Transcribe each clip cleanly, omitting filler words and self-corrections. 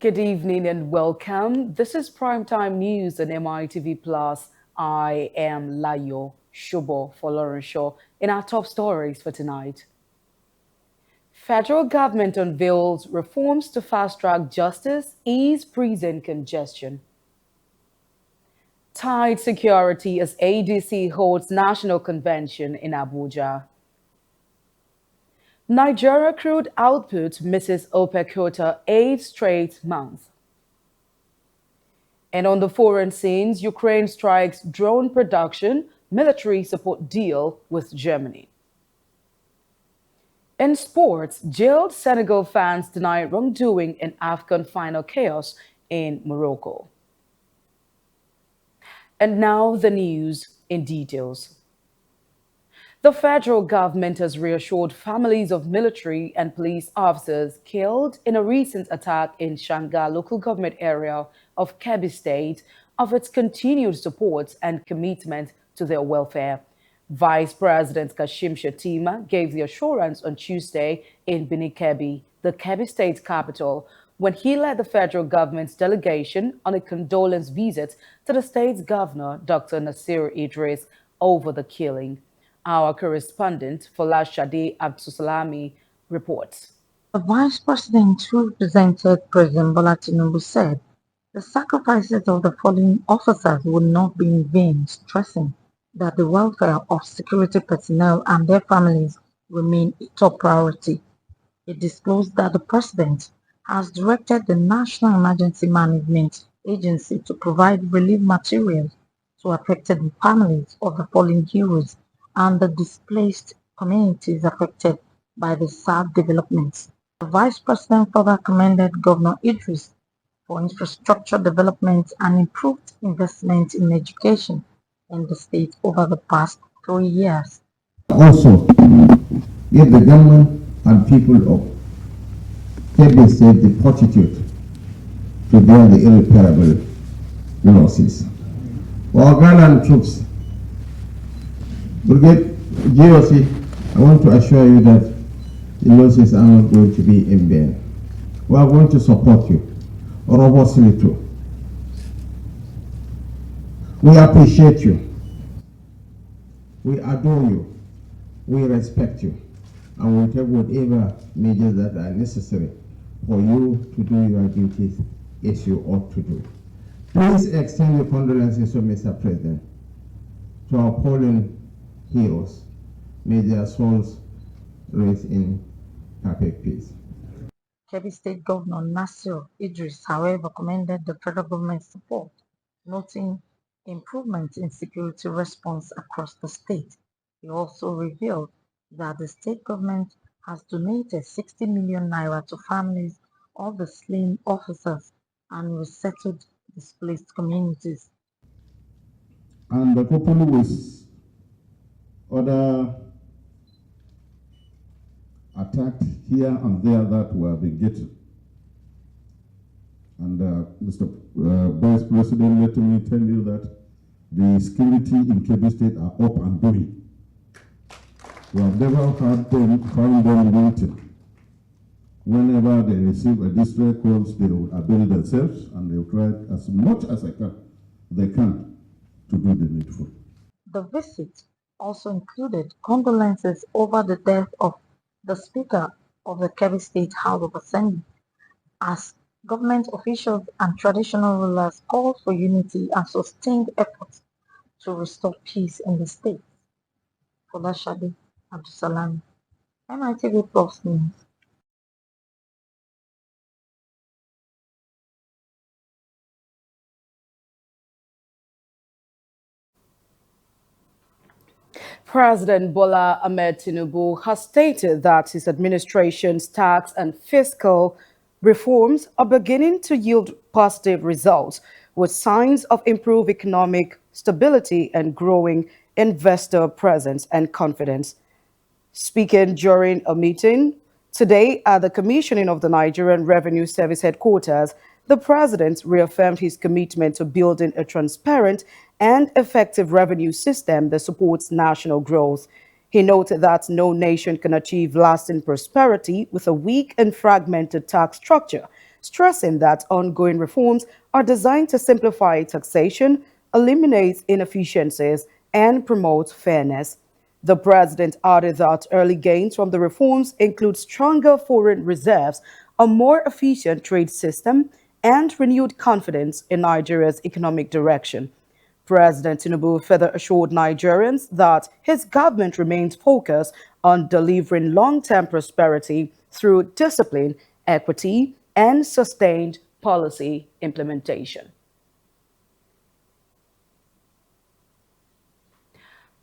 Good evening and welcome. This is Primetime News on MITV Plus. I am Layo Shubo for Lauren Shaw. In our top stories for tonight, federal government unveils reforms to fast-track justice, ease prison congestion. Tight security as ADC holds national convention in Abuja. Nigeria crude output misses OPEC quota 8 straight months. And on the foreign scenes, Ukraine strikes drone production, military support deal with Germany. In sports, jailed Senegal fans deny wrongdoing in AFCON final chaos in Morocco. And now the news in details. The federal government has reassured families of military and police officers killed in a recent attack in Shanga local government area of Kebbi State of its continued support and commitment to their welfare. Vice President Kashim Shettima gave the assurance on Tuesday in Kebbi, the Kebbi State capital, when he led the federal government's delegation on a condolence visit to the state's governor, Dr. Nasir Idris, over the killing. Our correspondent, Folashade Abdusalami, reports. The vice president who represented President Bola Tinubu said the sacrifices of the fallen officers would not be in vain, stressing that the welfare of security personnel and their families remain a top priority. He disclosed that the president has directed the National Emergency Management Agency to provide relief materials to affected families of the fallen heroes and the displaced communities affected by the sad developments. The vice president further commended Governor Idris for infrastructure development and improved investment in education in the state over the past 3 years. Also, if the government and people of Kebbi State the fortitude to bear the irreparable losses. For our gallant troops, Brigade GOC, I want to assure you that the losses are not going to be in vain. We are going to support you robustly too. We appreciate you. We adore you. We respect you. And we take whatever measures that are necessary for you to do your duties as you ought to do. Please extend your condolences to Mr. President, to our fallen heroes. May their souls rest in perfect peace. Kebbi State Governor Nasir Idris, however, commended the federal government's support, noting improvements in security response across the state. He also revealed that the state government has donated 60 million naira to families of the slain officers and resettled displaced communities. And coupled with other attacks here and there that were being getting. And Mr. Vice President, let me tell you that the security in Kebbi State are up and doing. We have never found them waiting. Whenever they receive a distress calls, they will avail themselves and they will try as much as they can to do the needful. The visit also included condolences over the death of the Speaker of the Kebbi State House of Assembly, as government officials and traditional rulers called for unity and sustained efforts to restore peace in the state. Folashade Abdusalam, MITV Plus News. President Bola Ahmed Tinubu has stated that his administration's tax and fiscal reforms are beginning to yield positive results, with signs of improved economic stability and growing investor presence and confidence. Speaking during a meeting today at the commissioning of the Nigerian Revenue Service headquarters, the president reaffirmed his commitment to building a transparent and effective revenue system that supports national growth. He noted that no nation can achieve lasting prosperity with a weak and fragmented tax structure. stressing that ongoing reforms are designed to simplify taxation, eliminate inefficiencies, and promote fairness. The president added that early gains from the reforms include stronger foreign reserves, a more efficient trade system, and renewed confidence in Nigeria's economic direction. President Tinubu further assured Nigerians that his government remains focused on delivering long term prosperity through discipline, equity, and sustained policy implementation.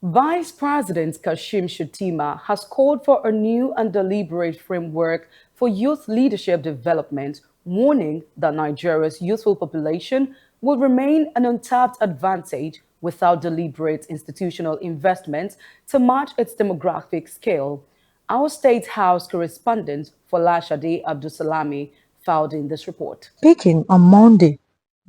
Vice President Kashim Shettima has called for a new and deliberate framework for youth leadership development, warning that Nigeria's youthful population will remain an untapped advantage without deliberate institutional investment to match its demographic scale. Our State House correspondent Folashade Abdusalami filed in this report. Speaking on Monday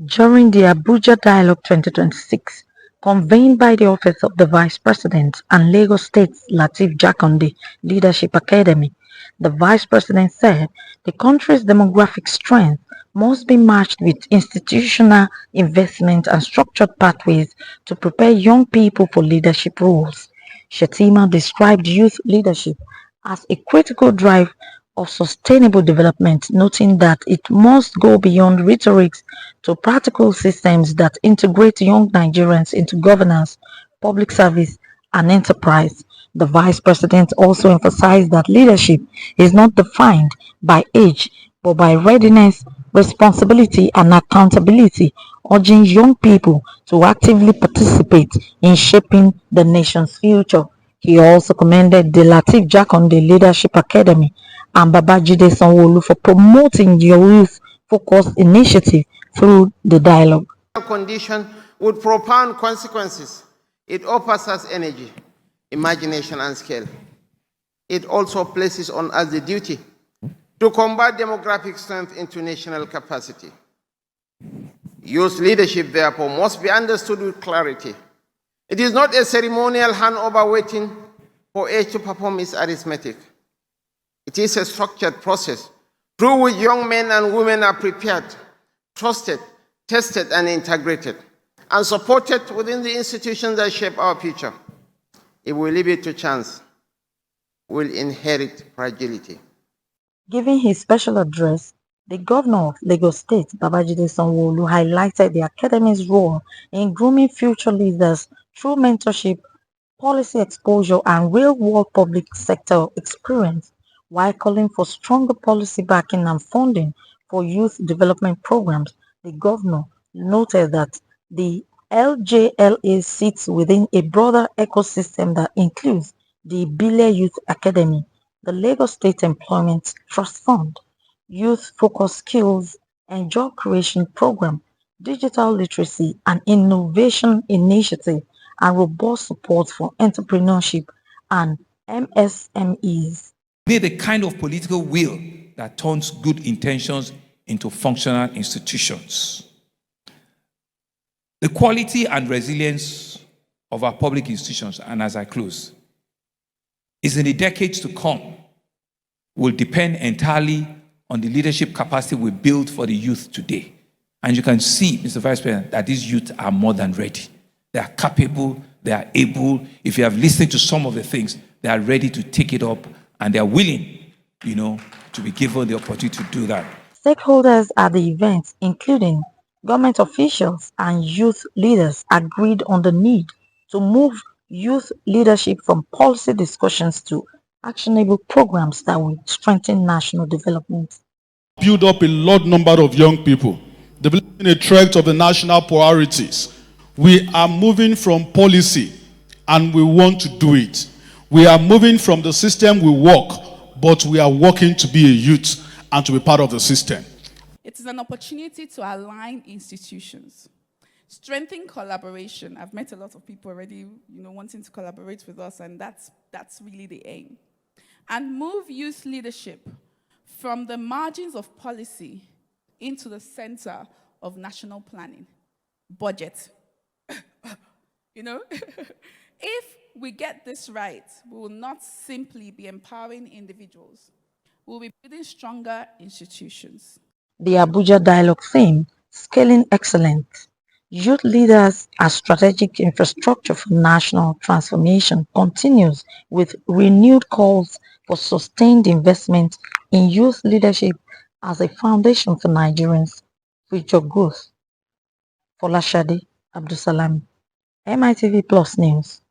during the Abuja Dialogue 2026, convened by the Office of the Vice President and Lagos State's Lateef Jakonde Leadership Academy, the Vice President said the country's demographic strength must be matched with institutional investment and structured pathways to prepare young people for leadership roles. Shettima described youth leadership as a critical drive of sustainable development, noting that it must go beyond rhetoric to practical systems that integrate young Nigerians into governance, public service, and enterprise. The Vice President also emphasized that leadership is not defined by age but by readiness, responsibility, and accountability, urging young people to actively participate in shaping the nation's future. He also commended the Lateef Jakonde Leadership Academy and Babajide Sanwo-Olu for promoting the youth-focused initiative through the dialogue. Condition with profound consequences. It offers us energy, imagination, and skill. It also places on us the duty to combat demographic strength into national capacity. Youth leadership, therefore, must be understood with clarity. It is not a ceremonial handover waiting for age to perform its arithmetic. It is a structured process through which young men and women are prepared, trusted, tested, and integrated, and supported within the institutions that shape our future. If we leave it to chance, we'll inherit fragility. Giving his special address, the governor of Lagos State, Babajide Sanwo-Olu, highlighted the academy's role in grooming future leaders through mentorship, policy exposure, and real-world public sector experience, while calling for stronger policy backing and funding for youth development programs. The governor noted that the LJLA sits within a broader ecosystem that includes the Bile Youth Academy, the Lagos State Employment Trust Fund, Youth Focused Skills and Job Creation Program, Digital Literacy and Innovation Initiative, and robust support for entrepreneurship and MSMEs. Need the kind of political will that turns good intentions into functional institutions. The quality and resilience of our public institutions, and as I close, is in the decades to come will depend entirely on the leadership capacity we build for the youth today. And you can see, Mr. Vice President, that these youth are more than ready. They are capable, they are able. If you have listened to some of the things, they are ready to take it up and they are willing, to be given the opportunity to do that. Stakeholders at the event, including government officials and youth leaders, agreed on the need to move youth leadership from policy discussions to actionable programs that will strengthen national development. Build up a large number of young people, developing a tract of the national priorities. We are moving from policy and we want to do it. We are moving from the system we work, but we are working to be a youth and to be part of the system. It is an opportunity to align institutions, strengthen collaboration. I've met a lot of people already, wanting to collaborate with us, and that's really the aim. And move youth leadership from the margins of policy into the center of national planning, budget. If we get this right, we will not simply be empowering individuals. We'll be building stronger institutions. The Abuja Dialogue theme, Scaling Excellence. Youth leaders as strategic infrastructure for national transformation continues with renewed calls for sustained investment in youth leadership as a foundation for Nigerians' future growth. Folashade Abdusalam, MITV Plus News.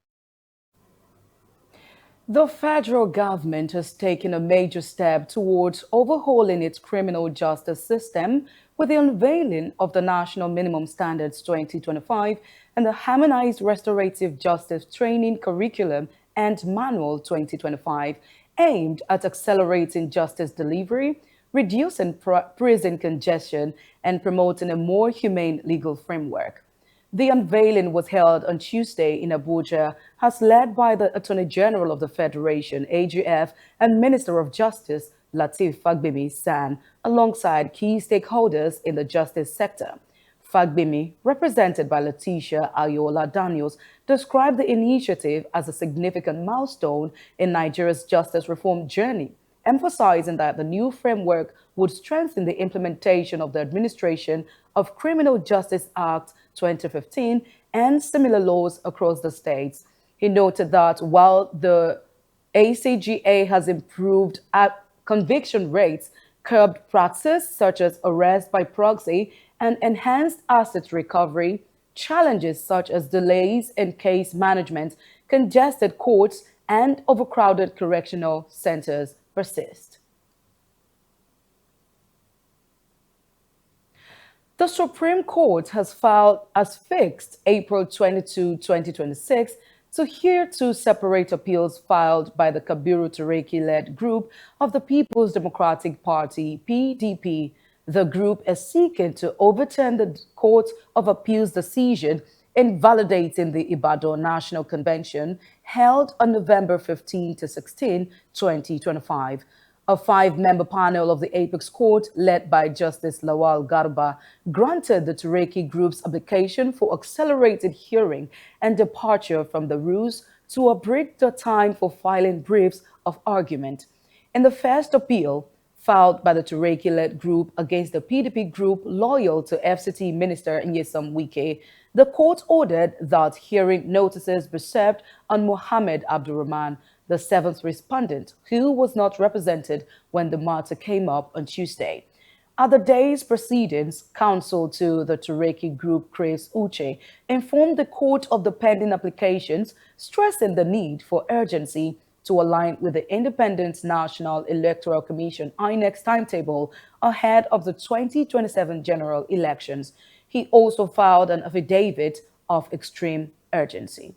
The federal government has taken a major step towards overhauling its criminal justice system with the unveiling of the National Minimum Standards 2025 and the Harmonized Restorative Justice Training Curriculum and Manual 2025, aimed at accelerating justice delivery, reducing prison congestion, and promoting a more humane legal framework. The unveiling was held on Tuesday in Abuja, as led by the Attorney General of the Federation, AGF, and Minister of Justice, Lateef Fagbemi San, alongside key stakeholders in the justice sector. Fagbemi, represented by Letitia Ayola Daniels, described the initiative as a significant milestone in Nigeria's justice reform journey, emphasizing that the new framework would strengthen the implementation of the Administration of Criminal Justice Act 2015 and similar laws across the states. He noted that while the ACGA has improved at conviction rates, curbed practices such as arrest by proxy, and enhanced asset recovery, challenges such as delays in case management, congested courts, and overcrowded correctional centers persist. The Supreme Court has fixed April 22, 2026 to hear two separate appeals filed by the Kabiru Tureki-led group of the People's Democratic Party, PDP. The group is seeking to overturn the Court of Appeal's decision invalidating the Ibadan National Convention held on November 15 to 16, 2025. A five-member panel of the Apex Court, led by Justice Lawal Garba, granted the Tureki Group's application for accelerated hearing and departure from the rules to abridge the time for filing briefs of argument. In the first appeal, filed by the Tureki-led group against the PDP group loyal to FCT Minister Nyesom Wike, the court ordered that hearing notices be served on Mohammed Abdurrahman, the seventh respondent, who was not represented when the matter came up on Tuesday. At the day's proceedings, counsel to the Tureki group, Chris Uche, informed the court of the pending applications, stressing the need for urgency to align with the Independent National Electoral Commission INEC's timetable ahead of the 2027 general elections. He also filed an affidavit of extreme urgency.